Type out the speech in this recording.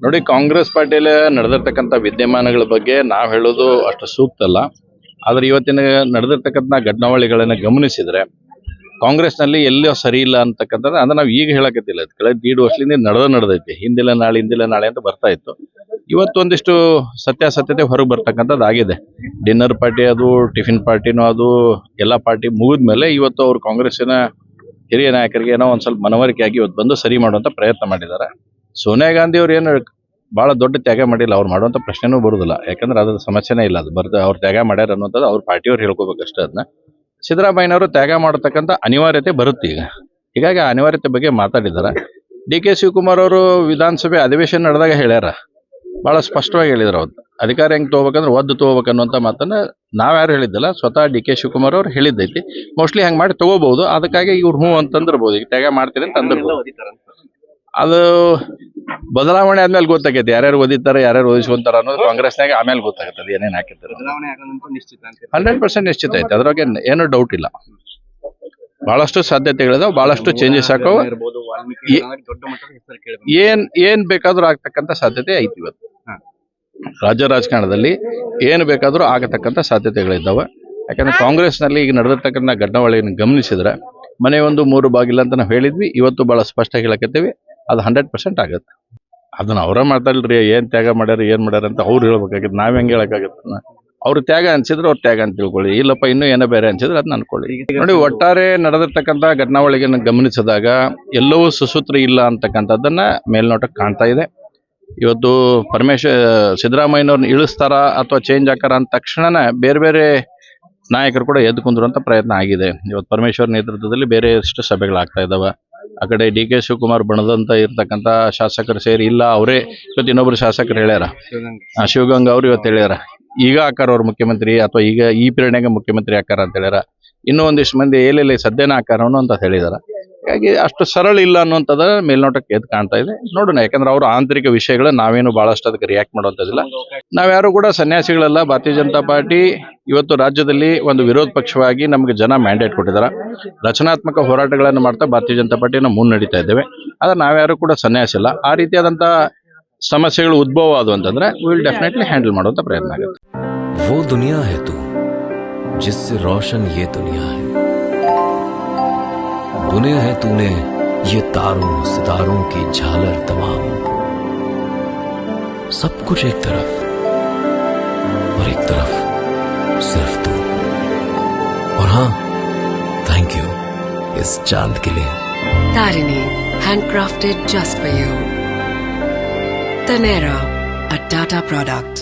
ನೋಡಿ, ಕಾಂಗ್ರೆಸ್ ಪಾರ್ಟಿಯಲ್ಲಿ ನಡೆದಿರ್ತಕ್ಕಂಥ ವಿದ್ಯಮಾನಗಳ ಬಗ್ಗೆ ನಾವು ಹೇಳೋದು ಅಷ್ಟು ಸೂಕ್ತ ಅಲ್ಲ. ಆದರೆ ಇವತ್ತಿನ ನಡೆದಿರ್ತಕ್ಕಂಥ ಘಟನಾವಳಿಗಳನ್ನು ಗಮನಿಸಿದ್ರೆ ಕಾಂಗ್ರೆಸ್ನಲ್ಲಿ ಎಲ್ಲೋ ಸರಿ ಇಲ್ಲ ಅಂತಕ್ಕಂಥದ್ದು ಅಂದ್ರೆ ನಾವು ಈಗ ಹೇಳಕತ್ತಿಲ್ಲ. ಕಳೆದ 2 ವರ್ಷದಿಂದ ನಡೆದೈತಿ. ಹಿಂದಿಲ್ಲ ನಾಳೆ ಅಂತ ಬರ್ತಾ ಇತ್ತು. ಇವತ್ತು ಒಂದಿಷ್ಟು ಸತ್ಯಾಸತ್ಯತೆ ಹೊರಗೆ ಬರ್ತಕ್ಕಂಥದ್ದು ಆಗಿದೆ. ಡಿನ್ನರ್ ಪಾರ್ಟಿ ಅದು, ಟಿಫಿನ್ ಪಾರ್ಟಿನೂ ಅದು, ಎಲ್ಲ ಪಾರ್ಟಿ ಮುಗಿದ್ಮೇಲೆ ಇವತ್ತು ಅವರು ಕಾಂಗ್ರೆಸ್ಸಿನ ಹಿರಿಯ ನಾಯಕರಿಗೆ ಏನೋ ಒಂದು ಸ್ವಲ್ಪ ಮನವರಿಕೆ ಆಗಿ ಇವತ್ತು ಬಂದು ಸರಿ ಮಾಡುವಂಥ ಪ್ರಯತ್ನ ಮಾಡಿದ್ದಾರೆ. ಸೋನಿಯಾ ಗಾಂಧಿ ಅವ್ರು ಏನು ಭಾಳ ದೊಡ್ಡ ತ್ಯಾಗ ಮಾಡಿಲ್ಲ. ಅವ್ರು ಮಾಡುವಂಥ ಪ್ರಶ್ನೆನೂ ಬರುದಿಲ್ಲ. ಯಾಕಂದ್ರೆ ಅದ್ರ ಸಮಸ್ಯೆನೇ ಇಲ್ಲ. ಅದು ಅವ್ರು ತ್ಯಾಗ ಮಾಡ್ಯಾರ ಅನ್ನೋಂಥದ್ದು ಅವ್ರ ಪಾರ್ಟಿಯವ್ರು ಹೇಳ್ಕೋಬೇಕಷ್ಟೇ. ಅದನ್ನ ಸಿದ್ದರಾಮಯ್ಯನವರು ತ್ಯಾಗ ಮಾಡತಕ್ಕಂಥ ಅನಿವಾರ್ಯತೆ ಬರುತ್ತೆ ಈಗ. ಹೀಗಾಗಿ ಆ ಅನಿವಾರ್ಯತೆ ಬಗ್ಗೆ ಮಾತಾಡಿದ್ದಾರೆ. ಡಿ.ಕೆ. ಶಿವಕುಮಾರ್ ಅವರು ವಿಧಾನಸಭೆ ಅಧಿವೇಶನ ನಡೆದಾಗ ಹೇಳ್ಯಾರ, ಭಾಳ ಸ್ಪಷ್ಟವಾಗಿ ಹೇಳಿದ್ರು. ಅವ್ರು ಅಧಿಕಾರ ಹೆಂಗೆ ತೊಗೋಬೇಕಂದ್ರೆ ಒದ್ದು ತೊಗೋಬೇಕು ಅನ್ನೋಂಥ ಮಾತನ್ನ ನಾವ್ಯಾರು ಹೇಳಿದ್ದಲ್ಲ, ಸ್ವತಃ ಡಿ.ಕೆ. ಶಿವಕುಮಾರ್ ಅವ್ರು ಹೇಳಿದ್ದೈತಿ. ಮೋಸ್ಟ್ಲಿ ಹಂಗೆ ಮಾಡಿ ತೊಗೋಬಹುದು. ಅದಕ್ಕಾಗಿ ಇವ್ರು ಹ್ಞೂ ಅಂತಂದಿರ್ಬೋದು, ಈಗ ತ್ಯಾಗ ಮಾಡ್ತೀನಿ ಅಂತ ಅಂದಿರ್ಬೋದು. ಅದು ಬದಲಾವಣೆ ಆದ್ಮೇಲೆ ಗೊತ್ತಾಗೈತಿ ಯಾರ್ಯಾರು ಓದಿತಾರೆ, ಯಾರ್ಯಾರು ಓದಿಸ್ಕೊಂತಾರ ಅನ್ನೋದು ಕಾಂಗ್ರೆಸ್ನಾಗ ಆಮೇಲೆ ಗೊತ್ತಾಗುತ್ತದೆ ಏನೇನು ಹಾಕಿರ್ತಾರೆ. 100% ನಿಶ್ಚಿತ ಐತೆ, ಅದ್ರಾಗೆ ಏನು ಡೌಟ್ ಇಲ್ಲ. ಬಹಳಷ್ಟು ಸಾಧ್ಯತೆಗಳಿದಾವೆ, ಬಹಳಷ್ಟು ಚೇಂಜಸ್ ಹಾಕೋ, ಏನ್ ಬೇಕಾದ್ರೂ ಆಗ್ತಕ್ಕಂಥ ಸಾಧ್ಯತೆ ಐತಿ. ಇವತ್ತು ರಾಜ್ಯ ರಾಜಕಾರಣದಲ್ಲಿ ಏನು ಬೇಕಾದ್ರೂ ಆಗತಕ್ಕಂಥ ಸಾಧ್ಯತೆಗಳಿದ್ದಾವೆ. ಯಾಕಂದ್ರೆ ಕಾಂಗ್ರೆಸ್ನಲ್ಲಿ ಈಗ ನಡೆದಿರ್ತಕ್ಕಂಥ ಘಟನಾವಳಿಯನ್ನು ಗಮನಿಸಿದ್ರೆ ಮನೆ ಒಂದು 3 ಬಾಗಿಲು ಅಂತ ನಾವು ಹೇಳಿದ್ವಿ. ಇವತ್ತು ಬಹಳ ಸ್ಪಷ್ಟ ಹೇಳಕತ್ತೀವಿ, ಅದು 100% ಆಗುತ್ತೆ. ಅದನ್ನ ಅವರ ಮಾತಾಡ್ರಿ, ಏನ್ ತ್ಯಾಗ ಮಾಡ್ಯಾರ ಏನ್ ಮಾಡ್ಯಾರ ಅಂತ ಅವ್ರು ಹೇಳ್ಬೇಕಾಗಿತ್ತು. ನಾವ್ ಹೆಂಗೆ ಹೇಳಕ್ಕಾಗತ್ತ? ಅವ್ರು ತ್ಯಾಗ ಅನ್ಸಿದ್ರೆ ಅವ್ರು ತ್ಯಾಗ ಅಂತ ತಿಳ್ಕೊಳ್ಳಿ, ಇಲ್ಲಪ್ಪ ಇನ್ನೂ ಏನೋ ಬೇರೆ ಅನ್ಸಿದ್ರೆ ಅದನ್ನ ಅನ್ಕೊಳ್ಳಿ. ನೋಡಿ, ಒಟ್ಟಾರೆ ನಡೆದಿರ್ತಕ್ಕಂಥ ಘಟನಾವಳಿಯನ್ನು ಗಮನಿಸಿದಾಗ ಎಲ್ಲವೂ ಸುಸೂತ್ರ ಇಲ್ಲ ಅಂತಕ್ಕಂಥದ್ದನ್ನ ಮೇಲ್ನೋಟಕ್ಕೆ ಕಾಣ್ತಾ ಇದೆ. ಇವತ್ತು ಸಿದ್ದರಾಮಯ್ಯನವ್ರನ್ನ ಇಳಿಸ್ತಾರ ಅಥವಾ ಚೇಂಜ್ ಆಕಾರ ಅಂದ ತಕ್ಷಣ ಬೇರೆ ಬೇರೆ ನಾಯಕರು ಕೂಡ ಎದ್ದು ಕುಂದ್ರುವಂತ ಪ್ರಯತ್ನ ಆಗಿದೆ. ಇವತ್ತು ಪರಮೇಶ್ವರ್ ನೇತೃತ್ವದಲ್ಲಿ ಬೇರೆ ಎಷ್ಟು ಸಭೆಗಳಾಗ್ತಾ ಇದಾವೆ. ಆ ಕಡೆ ಡಿ.ಕೆ. ಶಿವಕುಮಾರ್ ಬಣದಂತ ಇರ್ತಕ್ಕಂಥ ಶಾಸಕರು ಸೇರಿ ಇಲ್ಲ ಅವರೇ ಇವತ್ತು ಇನ್ನೊಬ್ರು ಶಾಸಕರು ಹೇಳ್ಯಾರ, ಶಿವಗಂಗಾ ಅವ್ರು ಇವತ್ತು ಹೇಳ್ಯಾರ ಈಗ ಆಕಾರ ಅವ್ರ ಮುಖ್ಯಮಂತ್ರಿ ಅಥವಾ ಈಗ ಈ ಪೀರಿಯಡ್ನಾಗ ಮುಖ್ಯಮಂತ್ರಿ ಆಕಾರ ಅಂತ ಹೇಳ್ಯಾರ. ಇನ್ನೂ ಒಂದಿಷ್ಟು ಮಂದಿ ಎಲ್ಲೆಲ್ಲಿ ಸದ್ಯನ ಆಕಾರವನ್ನು ಅಂತ ಹೇಳಿದಾರ. ಹಾಗಾಗಿ ಅಷ್ಟು ಸರಳ ಇಲ್ಲ ಅನ್ನುವಂಥದ್ದು ಮೇಲ್ನೋಟಕ್ಕೆ ಎದ್ದು ಕಾಣ್ತಾ ಇದೆ. ನೋಡೋಣ, ಯಾಕಂದ್ರೆ ಅವ್ರ ಆಂತರಿಕ ವಿಷಯಗಳು ನಾವೇನು ಬಹಳಷ್ಟು ಅದಕ್ಕೆ ರಿಯಾಕ್ಟ್ ಮಾಡುವಂಥದ್ದಿಲ್ಲ. ನಾವ್ಯಾರು ಕೂಡ ಸನ್ಯಾಸಿಗಳಲ್ಲ. ಭಾರತೀಯ ಜನತಾ ಪಾರ್ಟಿ ಇವತ್ತು ರಾಜ್ಯದಲ್ಲಿ ಒಂದು ವಿರೋಧ ಪಕ್ಷವಾಗಿ ನಮಗೆ ಜನ ಮ್ಯಾಂಡೇಟ್ ಕೊಟ್ಟಿದ್ದಾರೆ. ರಚನಾತ್ಮಕ ಹೋರಾಟಗಳನ್ನು ಮಾಡ್ತಾ ಭಾರತೀಯ ಜನತಾ ಪಾರ್ಟಿಯನ್ನು ಮುನ್ನಡೀತಾ ಇದ್ದೇವೆ. ಆದ್ರೆ ನಾವ್ಯಾರು ಕೂಡ ಸನ್ಯಾಸಿ ಇಲ್ಲ. ಆ ರೀತಿಯಾದಂಥ ಸಮಸ್ಯೆಗಳು ಉದ್ಭವ ಆದವು ಅಂತಂದ್ರೆ ವಿಲ್ ಡೆಫಿನೆಟ್ಲಿ ಹ್ಯಾಂಡಲ್ ಮಾಡುವಂಥ ಪ್ರಯತ್ನ ಆಗುತ್ತೆ. वो दुनिया है तू जिससे रोशन ये दुनिया है, बुने है तूने ये तारों सितारों की झालर तमाम, सब कुछ एक तरफ और एक तरफ सिर्फ तू। और हाँ, थैंक यू इस चांद के लिए। Tarini, handcrafted just for you. Taneira, a Tata product.